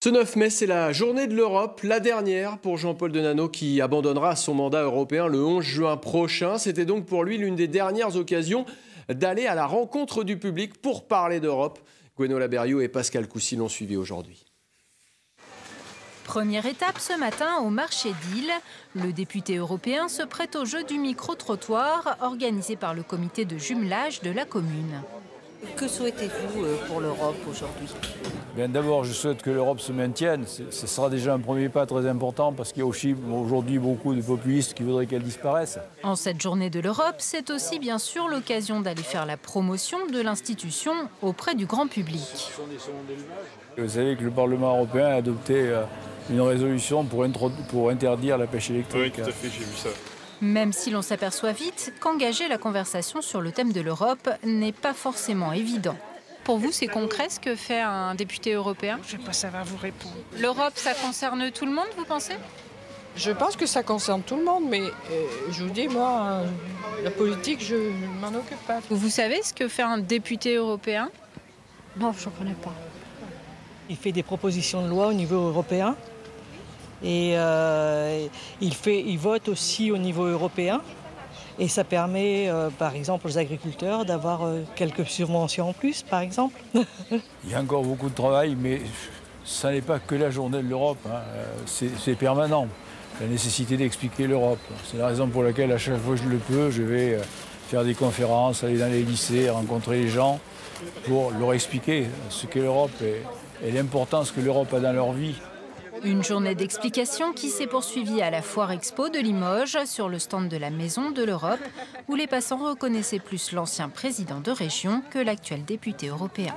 Ce 9 mai, c'est la journée de l'Europe, la dernière pour Jean-Paul Denanot qui abandonnera son mandat européen le 11 juin prochain. C'était donc pour lui l'une des dernières occasions d'aller à la rencontre du public pour parler d'Europe. Gwenno Laberriot et Pascal Coucy l'ont suivi aujourd'hui. Première étape ce matin au marché d'Ille. Le député européen se prête au jeu du micro-trottoir organisé par le comité de jumelage de la commune. Que souhaitez-vous pour l'Europe aujourd'hui ? D'abord, je souhaite que l'Europe se maintienne. Ce sera déjà un premier pas très important parce qu'il y a aussi aujourd'hui beaucoup de populistes qui voudraient qu'elle disparaisse. En cette journée de l'Europe, c'est aussi bien sûr l'occasion d'aller faire la promotion de l'institution auprès du grand public. Vous savez que le Parlement européen a adopté une résolution pour interdire la pêche électrique. Oui, tout à fait, j'ai vu ça. Même si l'on s'aperçoit vite qu'engager la conversation sur le thème de l'Europe n'est pas forcément évident. Pour vous, c'est concret ce que fait un député européen? Je ne vais pas savoir vous répondre. L'Europe, ça concerne tout le monde, vous pensez? Je pense que ça concerne tout le monde, mais je vous dis, moi, la politique, je ne m'en occupe pas. Vous savez ce que fait un député européen? Non, je ne connais pas. Il fait des propositions de loi au niveau européen et il vote aussi au niveau européen. Et ça permet, par exemple, aux agriculteurs d'avoir quelques subventions en plus, par exemple. Il y a encore beaucoup de travail, mais ça n'est pas que la journée de l'Europe. C'est permanent, la nécessité d'expliquer l'Europe. C'est la raison pour laquelle, à chaque fois que je le peux, je vais faire des conférences, aller dans les lycées, rencontrer les gens pour leur expliquer ce qu'est l'Europe et l'importance que l'Europe a dans leur vie. Une journée d'explication qui s'est poursuivie à la Foire Expo de Limoges, sur le stand de la Maison de l'Europe, où les passants reconnaissaient plus l'ancien président de région que l'actuel député européen.